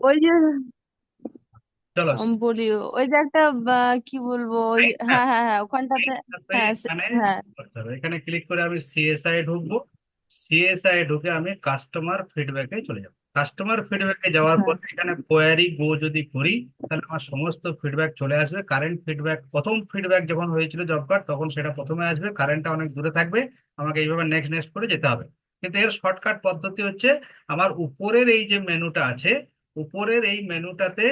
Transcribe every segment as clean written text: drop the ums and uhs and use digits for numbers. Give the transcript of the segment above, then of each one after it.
ওই যে চলো। বলি, ওই যে একটা কি বলবো, ওই হ্যাঁ, হ্যাঁ হ্যাঁ হ্যাঁ ওখানটাতে। এইটাতে হ্যাঁ এখানে হ্যাঁ করতে হবে। এখানে ক্লিক করে আমি সিএসআই ঢুকবো। সিএসআই ঢুকে আমি কাস্টমার ফিডব্যাকে চলে যাব। কাস্টমার ফিডব্যাকে যাওয়ার হ্যাঁ পর এখানে কোয়ারি গো যদি করি, তাহলে আমার সমস্ত ফিডব্যাক চলে আসবে। কারেন্ট ফিডব্যাক, প্রথম ফিডব্যাক যখন হয়েছিল জব কার্ড তখন সেটা প্রথমে আসবে, কারেন্টটা অনেক দূরে থাকবে। আমাকে এইভাবে নেক্সট নেক্সট করে যেতে হবে। কিন্তু এর শর্টকাট পদ্ধতি হচ্ছে, আমার উপরের এই যে মেনুটা আছে, উপরের এই মেনুটাতে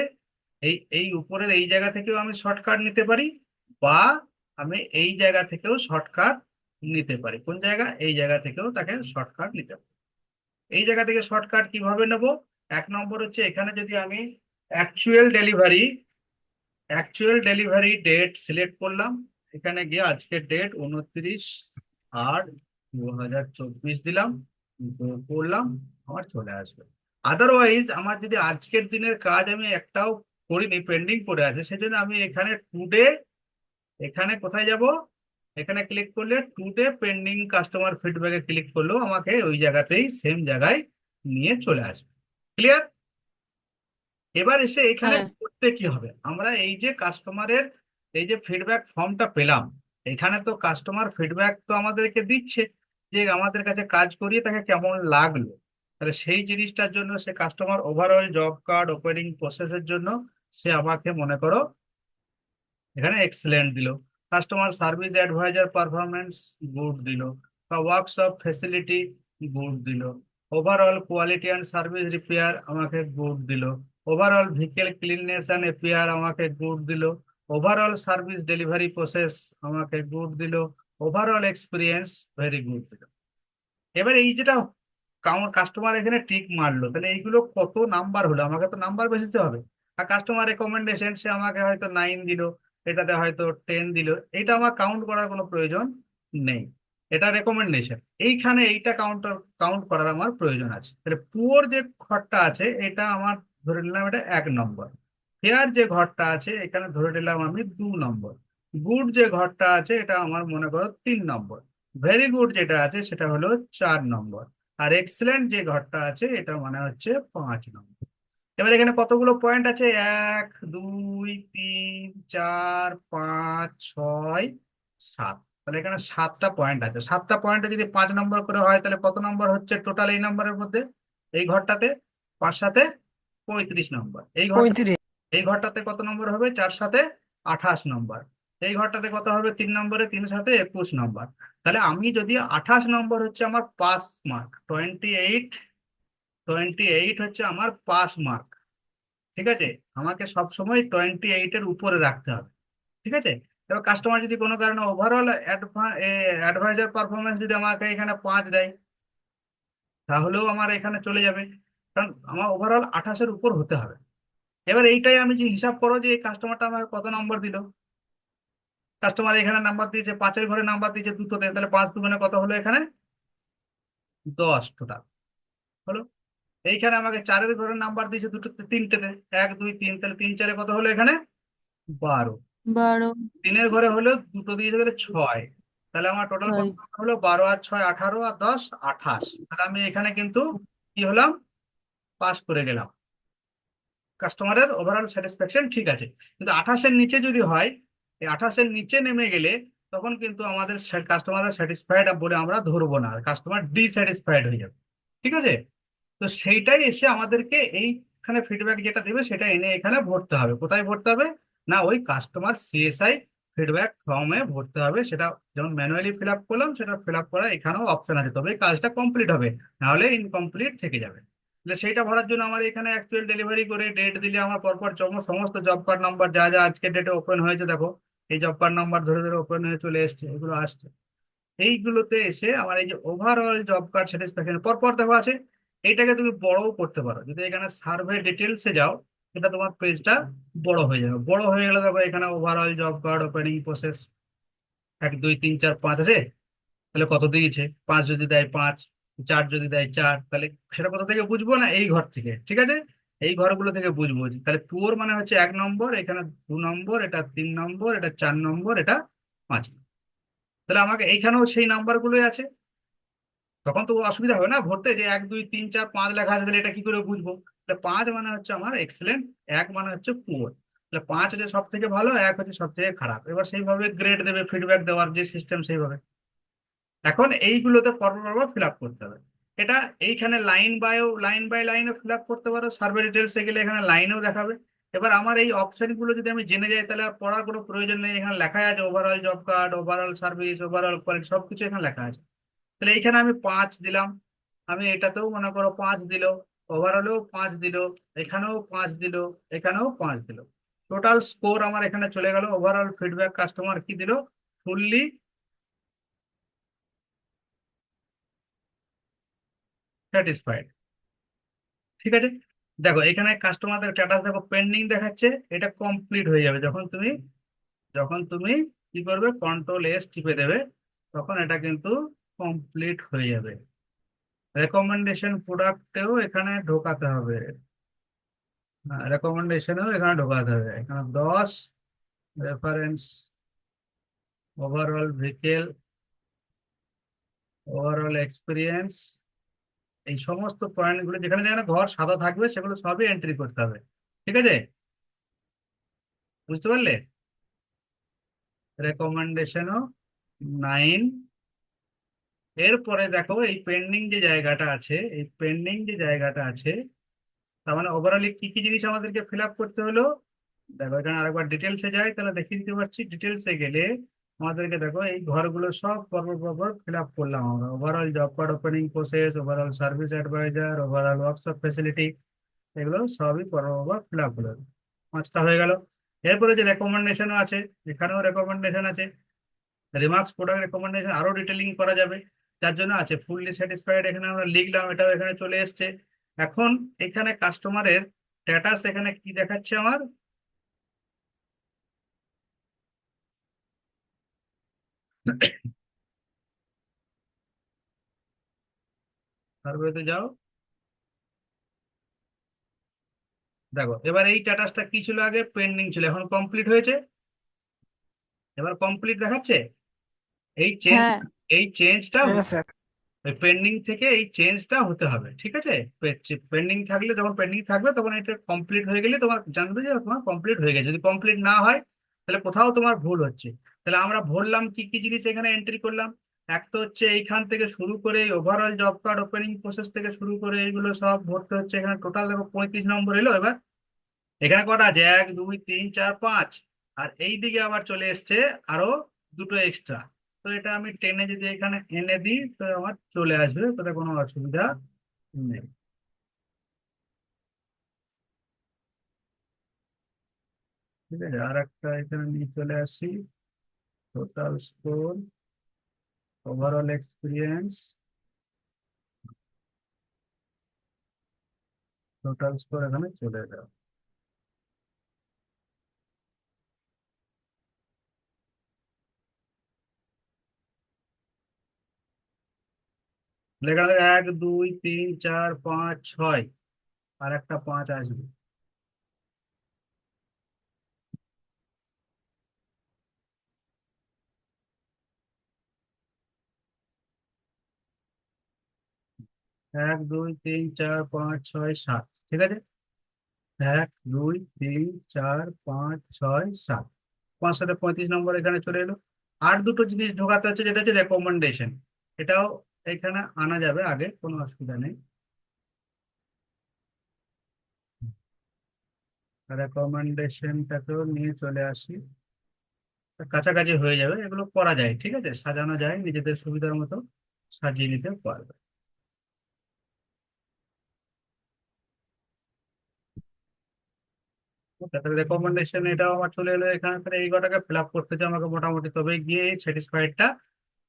এই এই উপরের এই জায়গা থেকেও আমি শর্টকাট নিতে পারি, বা আমি এই জায়গা থেকেও শর্টকাট নিতে পারি। কোন জায়গা? এই জায়গা থেকেও তাকে শর্টকাট নিতে পারি। এই জায়গা থেকে শর্টকাট কিভাবে নেব? এক নম্বর হচ্ছে, এখানে যদি আমি actual delivery actual delivery date select করলাম। এখানে গিয়ে আজকের ডেট 29/8/2024 দিলাম, করলাম, আমার চলে আসবে। আদারওয়াইজ আমার যদি আজকের দিনের কাজ আমি একটাও করিনি, পেন্ডিং পড়ে আছে, সেজন্য আমি এখানে টুডে, এখানে কোথায় যাব? এখানে ক্লিক করলে টুডে পেন্ডিং কাস্টমার ফিডব্যাকে ক্লিক করলেও আমাকে ওই জায়গাতেই, সেম জায়গায় নিয়ে চলে আসবে। ক্লিয়ার? এবার এসে এখানে হ্যাঁ করতে কি হবে, আমরা এই যে কাস্টমারের এই যে ফিডব্যাক ফর্মটা পেলাম, এখানে তো কাস্টমার ফিডব্যাক তো আমাদেরকে দিচ্ছে যে আমাদের কাছে কাজ করিয়ে তাকে কেমন লাগলো। তাহলে সেই জিনিসটার জন্য সে customer overall job card opening প্রসেসের জন্য সে আমাকে মনে করো এখানে এক্সেলেন্ট দিল, customer service advisor performance good দিল, বা ওয়ার্কশপ ফেসিলিটি গুড দিল, overall quality and service repair আমাকে গুড দিল, overall vehicle cleanness and APR আমাকে গুড দিল, ওভারঅল সার্ভিস ডেলিভারি প্রসেস আমাকে গুড দিল, ওভারঅল এক্সপিরিয়েন্স ভেরি গুড দিল। এবার এই যেটা কাস্টমার এখানে টিক মারলো, তাহলে এইগুলো কত নাম্বার হলো? আমাকে তো নাম্বার বেশিতে হবে। আর কাস্টমার রেকমেন্ডেশন সে আমাকে হয়তো 9 দিল, এটাতে হয়তো 10 দিল, এটা আমার কাউন্ট করার কোনো প্রয়োজন নেই। এটা রেকমেন্ডেশন, এইখানে এইটা কাউন্ট করার আমার প্রয়োজন আছে। তাহলে পুয়োর যে ঘরটা আছে এটা আমার ধরে নিলাম এটা 1 নম্বর। ফেয়ার যে ঘরটা আছে এখানে ধরে নিলাম আমি 2 নম্বর। গুড যে ঘরটা আছে এটা আমার মনে করো 3 নম্বর। ভেরি গুড যেটা আছে সেটা হলো 4 নম্বর। আর এক্সেলেন্ট যে ঘরটা আছে এটা মানে হচ্ছে 5 নম্বর। এবার এখানে কতগুলো পয়েন্ট আছে? 1 2 3 4 5 6 7। তাহলে এখানে 7টা পয়েন্ট আছে। 7টা পয়েন্টে যদি 5 নম্বর করে হয় তাহলে কত নম্বর হচ্ছে টোটাল এই নম্বরের মধ্যে? এই ঘরটাতে 5 7 35 নম্বর। পঁয়ত্রিশ। এই ঘরটাতে কত নম্বর হবে? 4 7 28 নম্বর। এই ঘরটাতে কত হবে? 3 নম্বরে 3 7 21 নম্বর। তাহলে আমি যদি 28 নম্বর হচ্ছে আমার পাস মার্ক, 28 হচ্ছে আমার পাস মার্ক। ঠিক আছে? আমাকে সব সময় 28-এর উপরে রাখতে হবে। ঠিক আছে? এবার কাস্টমার যদি কোনো কারণে ওভারঅল অ্যাডভাইজার পারফরমেন্স যদি আমাকে এখানে 5 দেয়, তাহলেও আমার এখানে চলে যাবে, কারণ আমার ওভারঅল 28-এর উপর হতে হবে। এবার এইটাই আমি যে হিসাব করো যে এই কাস্টমারটা আমাকে কত নম্বর দিল। কাস্টমার এখানে নাম্বার দিয়েছে, 5-এর ঘরে নাম্বার দিয়েছে দুটোতে, তাহলে 5 2 কত হলো এখানে? 10 টোটাল হলো। এইখানে আমাকে 4-এর ঘরে নাম্বার দিয়েছে দুটোতে, তিনটেতে, 1 2 3, তাহলে 3 4 কত হলো এখানে? 12। 12। 3-এর ঘরে হলো দুটো দিয়েছে, তাহলে 6। তাহলে আমার টোটাল কত ছয়। number হলো? 12 আর 6 18, আর 10 28। তাহলে আমি এখানে কিন্তু কি হলাম? পাস করে গেলাম। কাস্টমারের ওভারঅল স্যাটিসফ্যাকশন ঠিক আছে। কিন্তু 28-এর নিচে যদি হয়, এই 28-এর নিচে নেমে গেলে তখন কিন্তু আমাদের কাস্টমার স্যাটিসফাইড বলে আমরা ধরবো না, কাস্টমার ডিস্যাটিসফাইড হয়ে যাবে। ঠিক আছে? তো সেইটাই এসে আমাদেরকে এইখানে ফিডব্যাক যেটা দেবে সেটা এনে এখানে ভরতে হবে। কোথায় ভরতে হবে? না, ওই কাস্টমার সিএসআই ফিডব্যাক ফর্মে ভরতে হবে। সেটা যেমন ম্যানুয়ালি ফিল আপ করলাম, সেটা ফিল আপ করা এখানেও অপশন আছে, তবে এই কাজটা কমপ্লিট হবে, নাহলে ইনকমপ্লিট থেকে যাবে। তাহলে সেইটা ভরার জন্য আমার এখানে অ্যাকচুয়াল ডেলিভারি করে ডেট দিলে আমার পরপর সমস্ত জব কার্ড নাম্বার যা যা আজকের ডেটে ওপেন হয়েছে, দেখো এই জব কার্ড নাম্বার ধরে ধরে ওপেন হয়ে চলে এসছে, এগুলো আসছে। এইগুলোতে এসে আমার এই যে ওভারঅল জব কার্ড স্যাটিসফ্যাকশন পরপর দেখো আছে। এইটাকে তুমি বড়ও করতে পারো, যদি এখানে সার্ভে ডিটেলসে যাও, এটা তোমার পেজটা বড় হয়ে যাবে। বড় হয়ে গেলে দেখো এখানে overall job card opening process 1 2 3 4 5 আছে। তাহলে কত দিয়েছে? 5 যদি দেয় 5, 4 যদি দেয় 4, তাহলে সেটা কোথা থেকে বুঝবো? না, এই ঘর থেকে। ঠিক আছে? এই ঘরগুলো থেকে বুঝবো যে তাহলে পুয়োর মানে হচ্ছে 1 নম্বর, এখানে 2 নম্বর, এটা 3 নম্বর, এটা 4 নম্বর, এটা 5। তাহলে আমাকে এইখানেও সেই নাম্বারগুলোই আছে। তখন তো অসুবিধা হবে না ভরতে, যে 1 2 3 4 5 লেখা আছে, তাহলে এটা কি করে বুঝবো? তাহলে 5 মানে হচ্ছে আমার এক্সেলেন্ট, 1 মানে হচ্ছে পুয়ার। তাহলে 5 হচ্ছে সব থেকে ভালো, 1 হচ্ছে সব থেকে খারাপ। এবার সেইভাবে গ্রেড দেবে, ফিডব্যাক দেওয়ার যে সিস্টেম সেইভাবে। এখন এইগুলোতে পরপর পরপর ফিল আপ করতে হবে। এটা এইখানে লাইন বাই লাইনও ফিল আপ করতে পারো, সার্ভে ডিটেলসে গেলে এখানে লাইনেও দেখাবে। এবার আমার এই অপশন গুলো যদি আমি জেনে যাই, তাহলে আর পড়ার কোনো প্রয়োজন নেই। এখানে লেখা আছে overall job card, overall service, overall quality, সবকিছু এখানে লেখা আছে। তাহলে এইখানে আমি 5 দিলাম, আমি এটাতেও মনে করো 5 দিল, ওভারঅলেও 5 দিল, এখানেও 5 দিল, এখানেও 5 দিল। টোটাল স্কোর আমার এখানে চলে গেল। ওভারঅল ফিডব্যাক কাস্টমার কি দিল? Fully satisfied. ঠিক আছে, দেখো এখানে কাস্টমারদের স্ট্যাটাস দেখো, পেন্ডিং দেখাচ্ছে। এটা কমপ্লিট হয়ে যাবে যখন তুমি কি করবে, কন্ট্রোল S টিপে দেবে, তখন এটা কিন্তু কমপ্লিট হয়ে যাবে। রেকমেন্ডেশন প্রোডাক্টেও এখানে ঢোকাতে হবে, রেকমেন্ডেশনেও এখানে ঢোকাতে হবে। এখানে 10 reference, overall vehicle, overall experience, এই সমস্ত পয়েন্টগুলো যেখানে যেখানে ঘর সাদা থাকবে সেগুলো সবই এন্ট্রি করতে হবে। ঠিক আছে, বুঝতে পারলে? রেকমেন্ডেশনও 9। এরপরে দেখো এই পেন্ডিং যে জায়গাটা আছে, এই পেন্ডিং যে জায়গাটা আছে, তার মানে ওভারঅলি কি কি জিনিস আমাদেরকে ফিল আপ করতে হলো। দেখো এখানে আরেকবার ডিটেলসে যাই, তাহলে দেখিয়ে দিতে পারছি। ডিটেলসে গেলে আমাদেরকে দেখো এই ঘরগুলো সব পরপর পরপর ফিল আপ করলাম আমরা। Overall job card opening process, overall service advisor, overall workshop facility, এগুলো সবই পরপর পরপর ফিল আপ হলো। 5টা হয়ে গেল। এরপরে যে রেকমেন্ডেশনও আছে, এখানেও রেকমেন্ডেশন আছে। রিমার্কস, প্রোডাক্ট রেকমেন্ডেশন আরো ডিটেলিং করা যাবে, যার জন্য আছে ফুললি স্যাটিসফাইড। এখানে আমরা লিখলাম, এটাও এখানে চলে এসেছে। এখন এখানে কাস্টমারের স্ট্যাটাস এখানে কি দেখাচ্ছে আমার, সার্ভেতে যাও, দেখো এবার এই স্ট্যাটাসটা কি ছিল, আগে পেন্ডিং ছিল, এখন কমপ্লিট হয়েছে। এবার কমপ্লিট দেখাচ্ছে। এই চেঞ্জ, হ্যাঁ। এই চেঞ্জটা, হ্যাঁ স্যার। ওই পেন্ডিং থেকে এই চেঞ্জটা হতে হবে। ঠিক আছে, পেন্ডিং থাকলে, যখন পেন্ডিং থাকবে তখন এটা কমপ্লিট হয়ে গেলে তোমার জানবে যে তোমার কমপ্লিট হয়ে গেছে। যদি কমপ্লিট না হয়, তাহলে কোথাও তোমার ভুল হচ্ছে। তাহলে আমরা ভরলাম কি কি জিনিস এখানে এন্ট্রি করলাম। এক তো হচ্ছে এইখান থেকে শুরু করে overall job card opening process থেকে শুরু করে এইগুলো সব ভরতে হচ্ছে। এখানে টোটাল দেখো 35 নম্বর এলো। এবার এখানে কটা আছে, 1 2 3 4 5, আর এই দিকে আবার চলে এসছে আরো দুটো এক্সট্রা। তো এটা আমি টেনে যদি এখানে এনে দিই, তো আমার চলে আসবে, তাতে কোনো অসুবিধা নেই। ঠিক আছে, আর একটা এখানে নিয়ে চলে আসি, total score, overall experience, total score এখানে চলে যাবে। লেখা আছে 1 2 3 4 5 6, আর একটা 5 আসবে। 1 2 3 4 5 6 7, ঠিক আছে। 1 2 3 4 5 6 7, 5 7 35 নম্বর এখানে চলে এলো। আর দুটো জিনিস ঢোকাতে হচ্ছে, যেটা হচ্ছে রেকমেন্ডেশন। এটাও এখানে আনা যাবে, আগে কোনো অসুবিধা নেই। রেকমেন্ডেশনটাকেও নিয়ে চলে আসি, কাছাকাছি হয়ে যাবে। এগুলো করা যায়, ঠিক আছে, সাজানো যায়, নিজেদের সুবিধার মতো সাজিয়ে নিতে পারবে। ওকে, তাহলে রেকমেন্ডেশন এটাও আমার চলে এলো এখানে। তাহলে এই কটাকে ফিল আপ করতে হচ্ছে আমাকে মোটামুটি, তবে গিয়ে স্যাটিসফাইডটা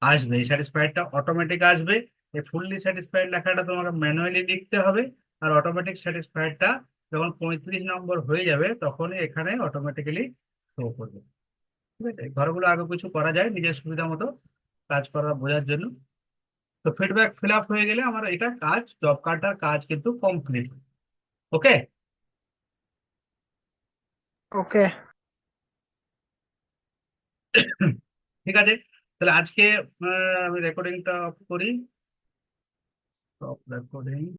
আসবে। এই স্যাটিসফাইডটা অটোমেটিক আসবে। এই ফুললি স্যাটিসফাইড লেখাটা তোমাকে ম্যানুয়ালি লিখতে হবে। আর অটোমেটিক স্যাটিসফাইডটা যখন 35 নম্বর হয়ে যাবে, তখনই এখানে অটোমেটিক্যালি শো করবে। ঠিক আছে, এই ঘরগুলো আগে কিছু করা যায় নিজের সুবিধা মতো কাজ করা বোঝার জন্য। তো ফিডব্যাক ফিল আপ হয়ে গেলে আমার এটা কাজ, জব কার্ডটার কাজ কিন্তু কমপ্লিট। ওকে। ওকে। ঠিক আছে, তাহলে আজকে আমি রেকর্ডিংটা অফ করি। Stop recording.